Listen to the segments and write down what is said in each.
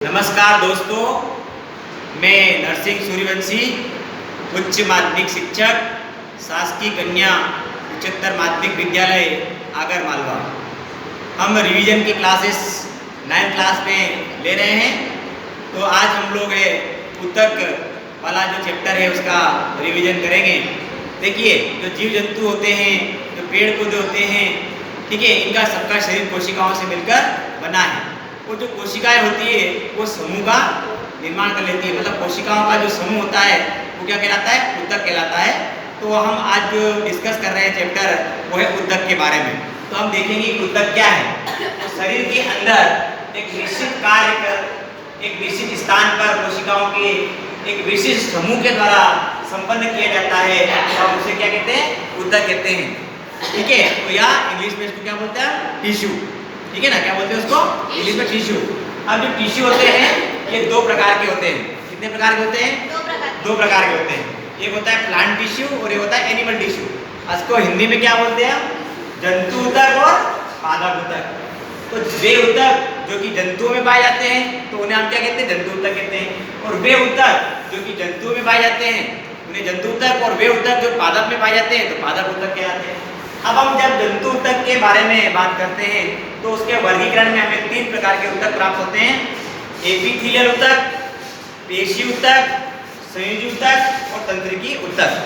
नमस्कार दोस्तों, मैं नरसिंह सूर्यवंशी, उच्च माध्यमिक शिक्षक, शासकीय कन्या उच्चतर माध्यमिक विद्यालय आगर मालवा। हम रिवीजन की क्लासेस 9th क्लास में ले रहे हैं। तो आज हम लोग उत्तक वाला जो चैप्टर है उसका रिवीजन करेंगे। देखिए, जो जीव जंतु होते हैं, जो पेड़ पौधे होते हैं, ठीक है, इनका सबका शरीर कोशिकाओं से मिलकर बना है। वो जो कोशिकाएं होती है वो समूह का निर्माण कर लेती है। मतलब कोशिकाओं का जो समूह होता है वो क्या कहलाता है? उत्तक कहलाता है। तो हम आज जो डिस्कस कर रहे हैं चैप्टर वो है उत्तक के बारे में। तो हम देखेंगे कि उत्तक क्या है। तो शरीर के अंदर एक निश्चित कार्य कर एक निश्चित स्थान पर कोशिकाओं के एक विशिष्ट समूह के द्वारा संपन्न किया जाता है। तो हम उसे क्या कहते हैं? उत्तक कहते हैं। ठीक है, तो या इंग्लिश में इसको क्या बोलते हैं? टिश्यू। ठीक है ना, क्या बोलते हैं उसको? इंग्लिश में टिश्यू। अब जो टिश्यू होते हैं ये दो प्रकार के होते हैं। कितने प्रकार के होते हैं? दो प्रकार के होते हैं। एक होता है प्लांट टिश्यू और एक होता है एनिमल टिश्यू। इसको हिंदी में क्या बोलते हैं? जंतु उत्तक और पादप उत्तक। तो वे उत्तक जो कि जंतुओं में पाए जाते हैं तो उन्हें हम क्या कहते हैं? जंतु उत्तक कहते हैं। और वे उत्तक जो कि जंतुओं में पाए जाते हैं उन्हें जंतु उत्तक, और वे उत्तक जो पादप में पाए जाते हैं तो पादप उत्तक कहलाते हैं। अब हम जब जंतु उत्तक के बारे में बात करते हैं तो उसके वर्गीकरण में हमें 3 प्रकार के उत्तक प्राप्त होते हैं। एपिथेलियल उत्तक, पेशी उत्तक, संयोजी उत्तक और तंत्रिकी उत्तक।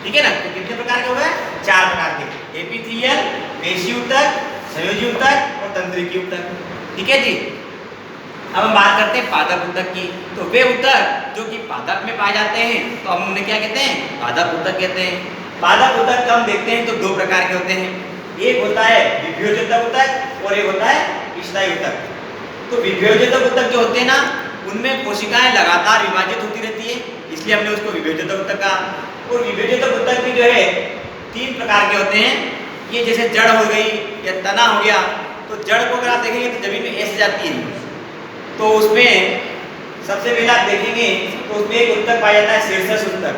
ठीक है ना? तो कितने प्रकार के हो गए? 4 प्रकार के। एपिथेलियल, पेशी उत्तक, संयोजी उत्तक और तंत्रिकी उत्तक। ठीक है जी। अब हम बात करते हैं पादप उत्तक की। तो वे उत्तक जो कि पादप में पाए जाते हैं तो हम उन्हें क्या कहते हैं? पादप उत्तक कहते हैं। पादप उत्तक हम देखते हैं तो 2 प्रकार के होते हैं। एक होता है विभेद्यतक उत्तक और एक होता है स्थायी उत्तक। तो विभेद्यतक उत्तक जो होते हैं ना, उनमें कोशिकाएं लगातार विभाजित होती रहती है, इसलिए हमने उसको विभेद्यतक उत्तक कहा। और विभेद्यतक उत्तक भी जो है 3 प्रकार के होते हैं। ये जैसे जड़ हो गई या तना हो गया, तो जड़ को अगर आप देखेंगे तो जमीन में ऐसे जाती है, तो उसमें सबसे पहले आप देखेंगे तो उसमें एक उत्तक पाया जाता है शीर्षस्थ उत्तक।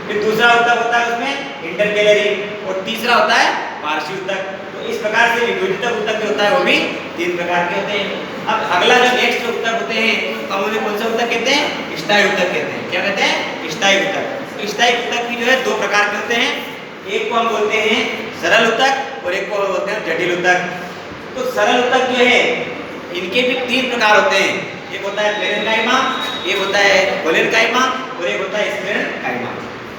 फिर दूसरा उत्तक होता है उसमें इंटरकैलरी, और तीसरा होता है पार्श्वी उत्तक। तो इस प्रकार से विभेद्यतक उत्तक जो होता है वो भी 3 प्रकार के होते हैं। अब अगला जो नेक्स्ट उत्तक होते हैं तो हम उन्हें कौन सा उत्तक कहते हैं? स्थायी उत्तक कहते हैं। क्या कहते हैं? स्थायी उत्तक। स्थायी उत्तक भी जो है 2 प्रकार के होते हैं। एक को हम बोलते हैं सरल उत्तक और एक को बोलते हैं जटिल उत्तक। तो सरल उत्तक जो है इनके भी 3 प्रकार होते हैं। एक होता है प्लेरेन्काइमा, एक होता है कोलेनकाइमा और एक होता है स्क्लेरेन्काइमा।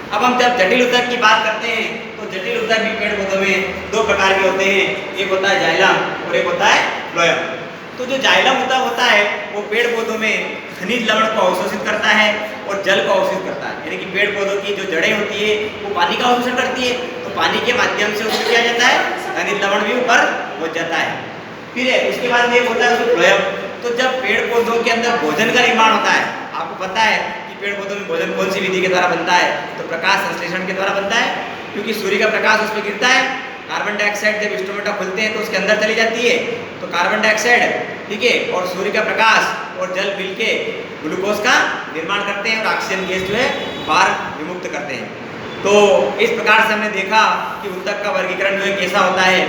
अब हम जब जटिल उत्तक की बात करते हैं तो जटिल उत्तक भी पेड़ पौधों में 2 प्रकार के होते हैं। एक होता है जाइलम और एक होता है फ्लोएम। तो जो जाइलम उत्तक होता है वो पेड़ पौधों में खनिज लवण को अवशोषित करता है और जल को अवशोषित करता है। यानी कि पेड़ पौधों की जो जड़ें होती है वो पानी का अवशोषण करती है, तो पानी के माध्यम से उसमें क्या जाता है? खनिज लवण भी ऊपर हो जाता है। फिर उसके बाद एक होता है उसमें फ्लोएम। तो जब पेड़ पौधों के अंदर भोजन का निर्माण होता है, आपको पता है कि पेड़ पौधों में भोजन कौन सी विधि के द्वारा बनता है? तो प्रकाश संश्लेषण के द्वारा बनता है, क्योंकि सूर्य का प्रकाश उस पर गिरता है। कार्बन डाइऑक्साइड जब स्टोमेटा खुलते हैं तो उसके अंदर चली जाती है, तो कार्बन डाइऑक्साइड, ठीक है, और सूर्य का प्रकाश और जल मिलके ग्लूकोज का निर्माण करते हैं और ऑक्सीजन गैस जो है बाहर विमुक्त करते हैं। तो इस प्रकार से हमने देखा कि उत्तक का वर्गीकरण जो है कैसा होता है।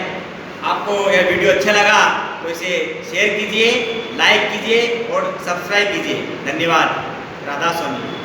आपको यह वीडियो अच्छा लगा तो इसे शेयर कीजिए, लाइक कीजिए और सब्सक्राइब कीजिए। धन्यवाद। राधा स्वामी।